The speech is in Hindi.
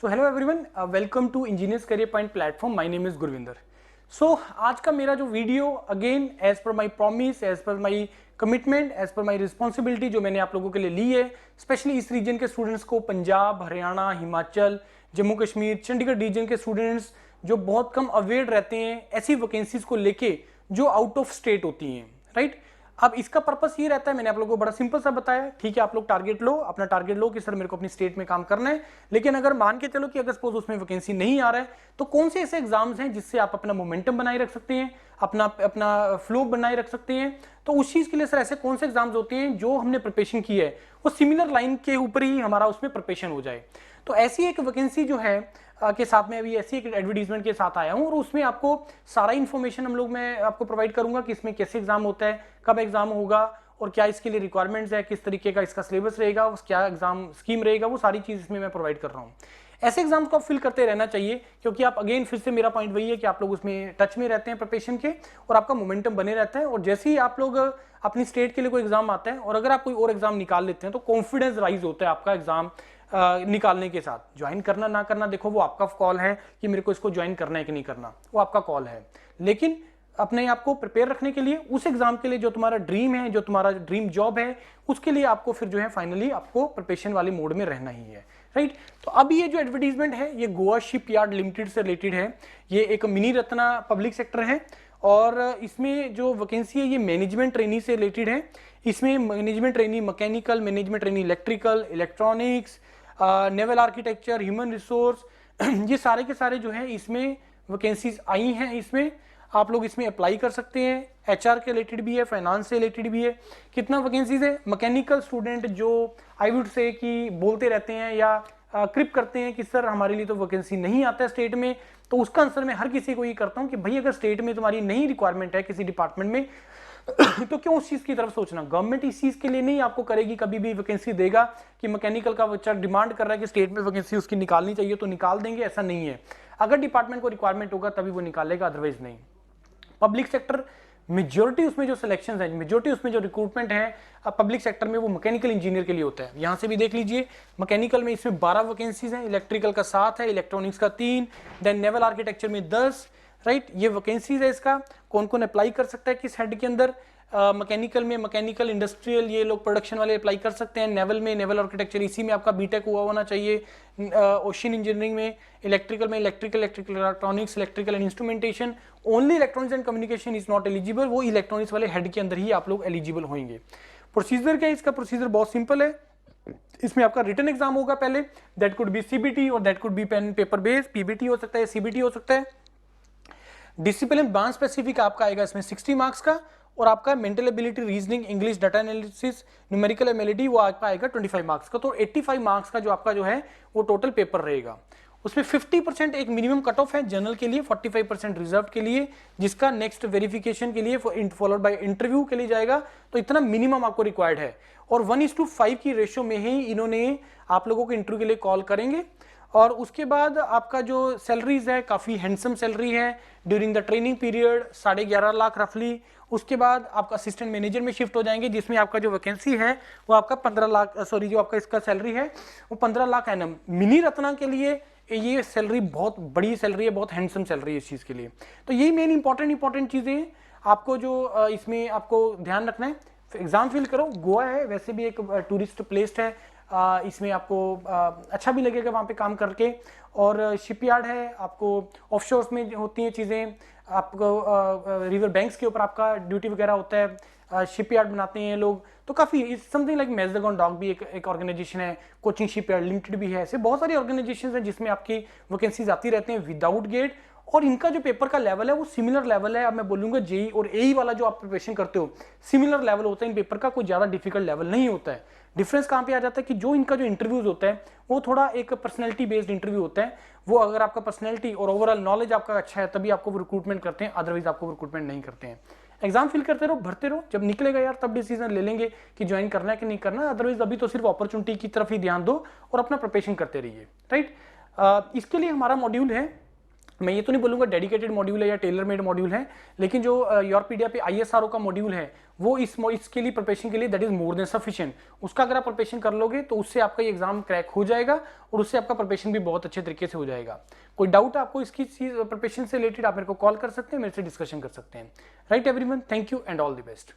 So hello everyone, welcome to engineers career point platform. My name is Gurvinder. So आज का मेरा जो video again as per my promise, as per my commitment, as per my responsibility जो मैंने आप लोगों के लिए ली है, स्पेशली इस रीजन के स्टूडेंट्स को, पंजाब, हरियाणा, हिमाचल, जम्मू कश्मीर, चंडीगढ़ रीजन के स्टूडेंट्स जो बहुत कम अवेयर रहते हैं ऐसी वैकेंसीज को लेके जो आउट ऑफ स्टेट होती हैं, राइट। अब इसका पर्पस ये रहता है, मैंने आप लोगों को बड़ा सिंपल सा बताया, ठीक है। आप लोग टारगेट लो, अपना टारगेट लो कि सर मेरे को अपनी स्टेट में काम करना है, लेकिन अगर मान के चलो कि अगर सपोज उसमें वैकेंसी नहीं आ रहा है, तो कौन से ऐसे एग्जाम्स हैं जिससे आप अपना मोमेंटम बनाए रख सकते हैं, अपना फ्लो बनाए रख सकते हैं। तो उस चीज के लिए सर ऐसे कौन से एग्जाम्स होते हैं जो हमने प्रिपरेशन की है वो सिमिलर लाइन के ऊपर ही हमारा उसमें प्रिपरेशन हो जाए। तो ऐसी एक वैकेंसी जो है के साथ में अभी ऐसी एक एडवर्टीजमेंट के साथ आया हूं, और उसमें आपको सारा इन्फॉर्मेशन हम लोग मैं आपको प्रोवाइड करूंगा कि इसमें कैसे एग्जाम होता है, कब एग्जाम होगा, और क्या इसके लिए रिक्वायरमेंट्स है, किस तरीके का इसका सिलेबस रहेगा, क्या एग्जाम स्कीम रहेगा, वो सारी चीज इसमें मैं प्रोवाइड कर रहा हूँ। ऐसे एग्जाम्स को आप फिल करते रहना चाहिए, क्योंकि आप अगेन फिर से मेरा पॉइंट वही है कि आप लोग उसमें टच में रहते हैं प्रिपरेशन के, और आपका मोमेंटम बने रहता है। और जैसे ही आप लोग अपनी स्टेट के लिए कोई एग्जाम आता है, और अगर आप कोई और एग्जाम निकाल लेते हैं, तो कॉन्फिडेंस राइज होता है आपका एग्जाम निकालने के साथ। ज्वाइन करना ना करना देखो वो आपका कॉल है कि मेरे को इसको ज्वाइन करना है कि नहीं करना, वो आपका कॉल है। लेकिन अपने आप को प्रिपेयर रखने के लिए, उस एग्जाम के लिए जो तुम्हारा ड्रीम है, जो तुम्हारा ड्रीम जॉब है, उसके लिए आपको फिर जो है फाइनली आपको प्रिपरेशन वाले मोड में रहना ही है, राइट। तो अब ये जो एडवर्टीजमेंट है ये गोवा शिपयार्ड लिमिटेड से रिलेटेड है। ये एक मिनी रत्ना पब्लिक सेक्टर है, और इसमें जो वैकेंसी है ये मैनेजमेंट ट्रेनी से रिलेटेड है। इसमें management trainee mechanical, management trainee electrical, electronics, naval architecture, human resource, ये सारे के सारे जो है इसमें वैकेंसीज आई हैं। इसमें आप लोग इसमें अप्लाई कर सकते हैं। एचआर के रिलेटेड भी है, फाइनेंस से रिलेटेड भी है। कितना वैकेंसीज है? मैकेनिकल स्टूडेंट जो आई वुड से कि बोलते रहते हैं या क्रिप करते हैं कि सर हमारे लिए तो वैकेंसी नहीं आता है स्टेट में, तो उसका आंसर मैं हर किसी को ये करता हूँ कि भाई अगर स्टेट में तुम्हारी नहीं रिक्वायरमेंट है किसी डिपार्टमेंट में तो क्यों उस चीज की तरफ सोचना। गवर्नमेंट इस चीज के लिए नहीं आपको करेगी, कभी भी वैकेंसी देगा कि मैकेनिकल का बच्चा डिमांड कर रहा है कि स्टेट में वैकेंसी उसकी निकालनी चाहिए तो निकाल देंगे, ऐसा नहीं है। अगर डिपार्टमेंट को रिक्वायरमेंट होगा तभी वो निकालेगा, अदरवाइज नहीं। पब्लिक सेक्टर मेजोरिटी उसमें जो सिलेक्शन है, मेजोरिटी उसमें जो रिक्रूटमेंट है पब्लिक सेक्टर में, वो मैकेनिकल इंजीनियर के लिए होता है। यहां से भी देख लीजिए, मैकेनिकल में इसमें 12 वैकेंसीज हैं, इलेक्ट्रिकल का 7 है, इलेक्ट्रॉनिक्स का 3, देन नेवल आर्किटेक्चर में 10, राइट। ये वैकेंसीज है। इसका कौन कौन अप्लाई कर सकता है, किस हेड के अंदर? मैकेनिकल में मैकेनिकल इंडस्ट्रियल, ये लोग प्रोडक्शन वाले अप्लाई कर सकते हैं। नेवल में नेवल आर्किटेक्चर, इसी में आपका बीटेक हुआ होना चाहिए। ओशन इंजीनियरिंग में, electrical electronics, electrical and instrumentation. Only electronics and communication is not eligible, वो इलेक्ट्रॉनिक्स वाले हेड के अंदर ही आप लोग एलिजिबल होंगे। प्रोसीजर क्या है इसका? प्रोसीजर बहुत सिंपल है। इसमें आपका रिटन एग्जाम होगा पहले, दैट कुड बी सीबीटी और that could be pen paper based, PBT हो सकता है, सीबीटी हो सकता है। डिसिप्लिन ब्रांच स्पेसिफिक आपका आएगा इसमें 60 मार्क्स का, और आपका mental ability, reasoning, English, data analysis, numerical ability वो आपका आएगा 25 मार्क्स का। तो 85 मार्क्स का जो आपका जो है वो टोटल पेपर रहेगा। उसमें 50% एक मिनिमम कट ऑफ है जनरल के लिए, 45% रिजर्व के लिए, जिसका नेक्स्ट वेरिफिकेशन के लिए फॉलोड बाय इंटरव्यू के लिए जाएगा। तो इतना मिनिमम आपको रिक्वायर्ड है, और 1:5 की रेशियो में ही इन्होंने आप लोगों को इंटरव्यू के लिए कॉल करेंगे। और उसके बाद आपका जो सैलरीज है काफ़ी हैंडसम सैलरी है during the training period, 11.5 lakh रफली। उसके बाद आप असिस्टेंट मैनेजर में शिफ्ट हो जाएंगे, जिसमें आपका जो वैकेंसी है वो आपका 15 लाख, सॉरी जो आपका इसका सैलरी है वो 15 लाख एनम। मिनी रत्ना के लिए ये सैलरी बहुत बड़ी सैलरी है, बहुत हैंडसम सैलरी है इस चीज़ के लिए। तो यही मेन इंपॉर्टेंट चीज़ें आपको जो इसमें आपको ध्यान रखना है। एग्जाम फिल करो, गोवा है वैसे भी एक टूरिस्ट प्लेस है, इसमें आपको अच्छा भी लगेगा वहाँ पे काम करके। और शिपयार्ड है, आपको ऑफशोर्स में होती हैं चीज़ें, आपको रिवर बैंक्स के ऊपर आपका ड्यूटी वगैरह होता है, शिपयार्ड बनाते हैं लोग। तो काफ़ी समथिंग लाइक मैजगॉन डॉग भी एक ऑर्गेनाइजेशन है, कोचिंग शिपयार्ड लिमिटेड भी है, ऐसे बहुत सारी ऑर्गेनाइजेशन हैं जिसमें आपकी वैकेंसीज आती रहती हैं विदाउट गेट। और इनका जो पेपर का लेवल है वो सिमिलर लेवल है। अब मैं बोलूँगा जेई और एई वाला जो आप प्रिपरेशन करते हो सिमिलर लेवल होता है इन पेपर का, कोई ज़्यादा डिफिकल्ट लेवल नहीं होता है। डिफरेंस कहाँ पे आ जाता है कि जो इनका जो इंटरव्यूज होता है वो थोड़ा एक पर्सनैलिटी बेस्ड इंटरव्यू होता है। वो अगर आपका पर्सनैलिटी और ओवरऑल नॉलेज आपका अच्छा है तभी आपको रिक्रूटमेंट करते हैं, अदरवाइज आपको रिक्रूटमेंट नहीं करते हैं। एग्जाम फिल करते रहो, भरते रहो, जब निकलेगा यार तब डिसीजन ले लेंगे कि ज्वाइन करना है कि नहीं करना। अदरवाइज अभी तो सिर्फ अपॉर्चुनिटी की तरफ ही ध्यान दो और अपना प्रिपरेशन करते रहिए, राइट। इसके लिए हमारा मॉड्यूल है मैं ये तो नहीं बोलूँगा डेडिकेटेड मॉड्यूल है या टेलर मेड मॉड्यूल है, लेकिन जो योरपीडिया पे ISRO का मॉड्यूल है वो इसके लिए प्रिपरेशन के लिए that is more than sufficient. उसका अगर आप प्रिपरेशन कर लोगे तो उससे आपका ये एग्जाम क्रैक हो जाएगा और उससे आपका प्रिपरेशन भी बहुत अच्छे तरीके से हो जाएगा। कोई डाउट आपको इसकी चीज प्रिपरेशन से रिलेटेड, आप मेरे को कॉल कर सकते हैं, मेरे से डिस्कशन कर सकते हैं। Right everyone, thank you and all the best.